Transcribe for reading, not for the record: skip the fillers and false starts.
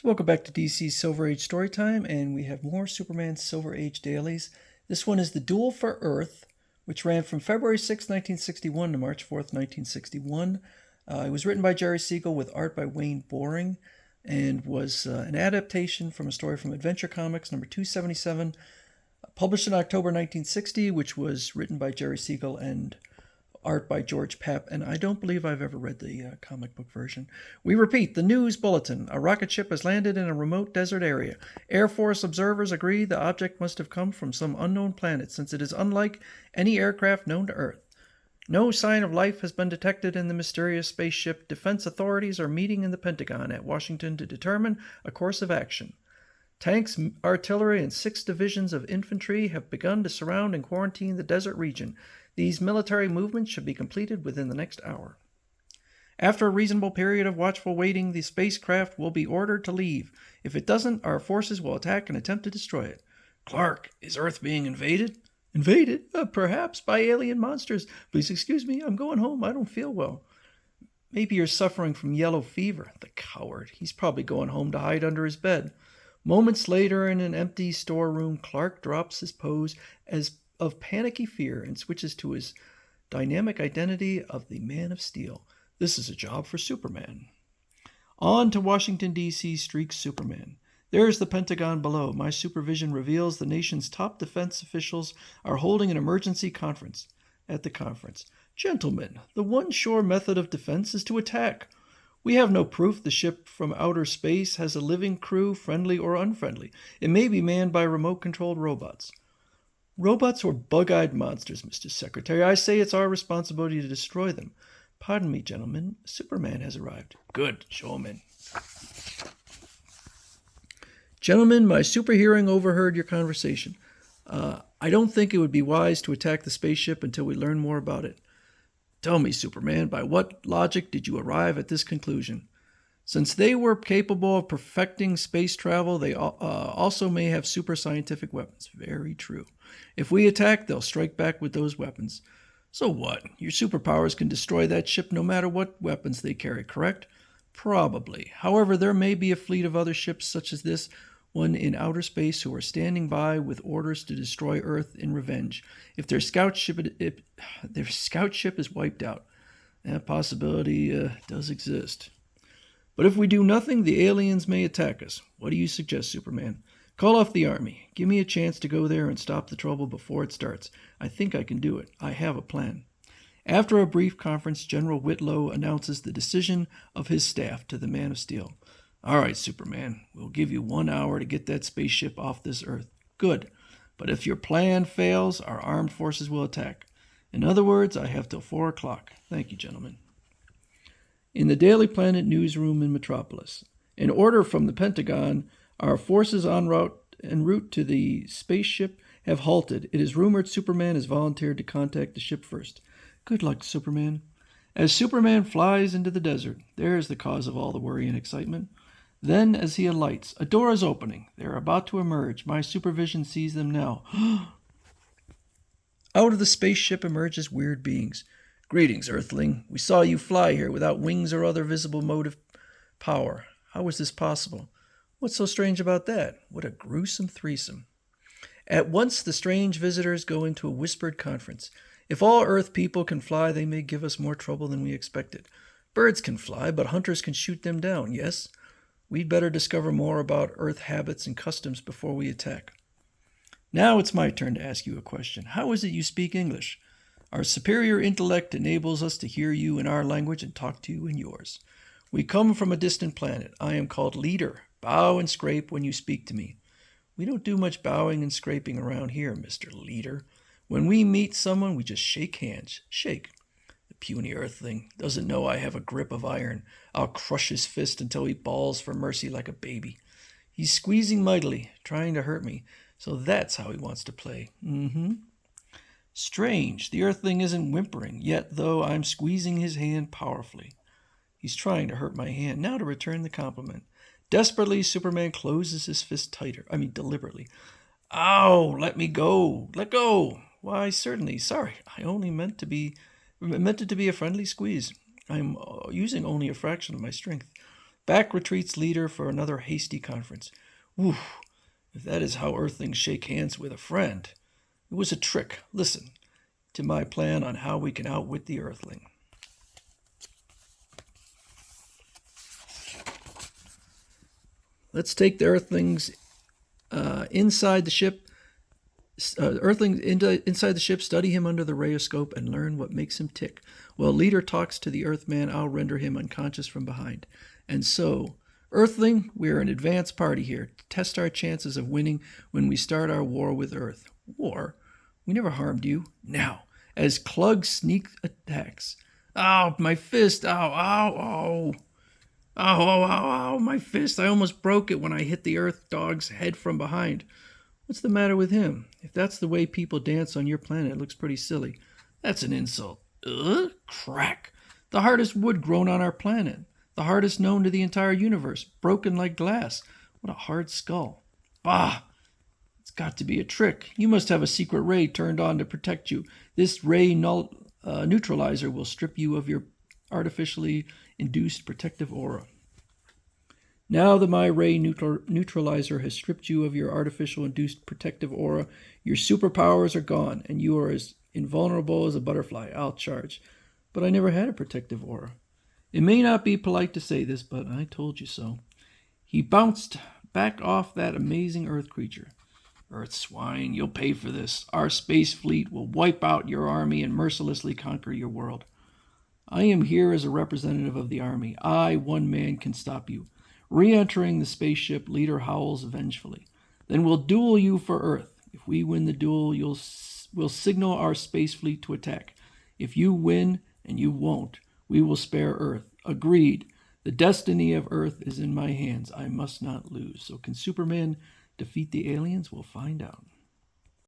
So welcome back to DC's Silver Age Storytime, and we have more Superman Silver Age dailies. This one is The Duel for Earth, which ran from February 6, 1961 to March 4th, 1961. It was written by Jerry Siegel with art by Wayne Boring and was an adaptation from a story from Adventure Comics number 277, published in October 1960, which was written by Jerry Siegel and art by George Papp, and I don't believe I've ever read the comic book version. We repeat, the news bulletin. A rocket ship has landed in a remote desert area. Air Force observers agree the object must have come from some unknown planet, since it is unlike any aircraft known to Earth. No sign of life has been detected in the mysterious spaceship. Defense authorities are meeting in the Pentagon at Washington to determine a course of action. Tanks, artillery, and 6 divisions of infantry have begun to surround and quarantine the desert region. These military movements should be completed within the next hour. After a reasonable period of watchful waiting, the spacecraft will be ordered to leave. If it doesn't, our forces will attack and attempt to destroy it. Clark, is Earth being invaded? Invaded? Perhaps by alien monsters. Please excuse me, I'm going home. I don't feel well. Maybe you're suffering from yellow fever. The coward. He's probably going home to hide under his bed. Moments later, in an empty storeroom, Clark drops his pose of panicky fear and switches to his dynamic identity of the Man of Steel. This is a job for Superman. On to Washington, D.C. streaks Superman. There's the Pentagon below. My supervision reveals the nation's top defense officials are holding an emergency conference. At the conference, gentlemen, the one sure method of defense is to attack. We have no proof the ship from outer space has a living crew, friendly or unfriendly. It may be manned by remote-controlled robots. Robots or bug-eyed monsters, Mr. Secretary. I say it's our responsibility to destroy them. Pardon me, gentlemen. Superman has arrived. Good. Show him in. Gentlemen, my super hearing overheard your conversation. I don't think it would be wise to attack the spaceship until we learn more about it. Tell me, Superman, by what logic did you arrive at this conclusion? Since they were capable of perfecting space travel, they also may have super scientific weapons. Very true. If we attack, they'll strike back with those weapons. So what? Your superpowers can destroy that ship no matter what weapons they carry, correct? Probably. However, there may be a fleet of other ships such as this one in outer space who are standing by with orders to destroy Earth in revenge if their scout ship is wiped out. That possibility does exist. But if we do nothing, the aliens may attack us. What do you suggest, Superman? Call off the army. Give me a chance to go there and stop the trouble before it starts. I think I can do it. I have a plan. After a brief conference, General Whitlow announces the decision of his staff to the Man of Steel. All right, Superman, we'll give you 1 hour to get that spaceship off this Earth. Good. But if your plan fails, our armed forces will attack. In other words, I have till 4 o'clock. Thank you, gentlemen. In the Daily Planet newsroom in Metropolis, an order from the Pentagon, our forces en route to the spaceship have halted. It is rumored Superman has volunteered to contact the ship first. Good luck, Superman. As Superman flies into the desert, there is the cause of all the worry and excitement. Then, as he alights, a door is opening. They are about to emerge. My supervision sees them now. Out of the spaceship emerges weird beings. Greetings, Earthling. We saw you fly here without wings or other visible mode of power. How was this possible? What's so strange about that? What a gruesome threesome. At once, the strange visitors go into a whispered conference. If all Earth people can fly, they may give us more trouble than we expected. Birds can fly, but hunters can shoot them down, yes? We'd better discover more about Earth habits and customs before we attack. Now it's my turn to ask you a question. How is it you speak English? Our superior intellect enables us to hear you in our language and talk to you in yours. We come from a distant planet. I am called Leader. Bow and scrape when you speak to me. We don't do much bowing and scraping around here, Mr. Leader. When we meet someone, we just shake hands. Shake. The puny Earthling doesn't know I have a grip of iron. I'll crush his fist until he bawls for mercy like a baby. He's squeezing mightily, trying to hurt me, so that's how he wants to play. Strange, the Earthling isn't whimpering, yet though I'm squeezing his hand powerfully. He's trying to hurt my hand, now to return the compliment. Desperately, Superman closes his fist tighter. Deliberately. Ow, let me go. Let go. Why, certainly, sorry. I only meant it to be a friendly squeeze. I'm using only a fraction of my strength. Back retreats leader for another hasty conference. Whew, if that is how Earthlings shake hands with a friend. It was a trick. Listen to my plan on how we can outwit the Earthling. Let's take the Earthlings inside the ship. Inside the ship, study him under the rayoscope and learn what makes him tick. While leader talks to the Earthman, I'll render him unconscious from behind. And so, Earthling, we're an advanced party here to test our chances of winning when we start our war with Earth. War? We never harmed you. Now, as Klug sneak attacks. Ow, my fist! Ow, ow, ow! Ow, ow, ow, ow, my fist! I almost broke it when I hit the Earth dog's head from behind. What's the matter with him? If that's the way people dance on your planet, it looks pretty silly. That's an insult. Ugh, crack! The hardest wood grown on our planet. The hardest known to the entire universe. Broken like glass. What a hard skull. Bah! It's got to be a trick. You must have a secret ray turned on to protect you. This ray neutralizer will strip you of your artificially induced protective aura. Now that my ray neutralizer has stripped you of your artificial induced protective aura, your superpowers are gone, and you are as invulnerable as a butterfly. I'll charge. But I never had a protective aura. It may not be polite to say this, but I told you so. He bounced back off that amazing Earth creature. Earth swine, you'll pay for this. Our space fleet will wipe out your army and mercilessly conquer your world. I am here as a representative of the army. I, one man, can stop you. Re-entering the spaceship, leader howls vengefully. Then we'll duel you for Earth. If we win the duel, we'll signal our space fleet to attack. If you win, and you won't, we will spare Earth. Agreed. The destiny of Earth is in my hands. I must not lose. So can Superman defeat the aliens? We'll find out.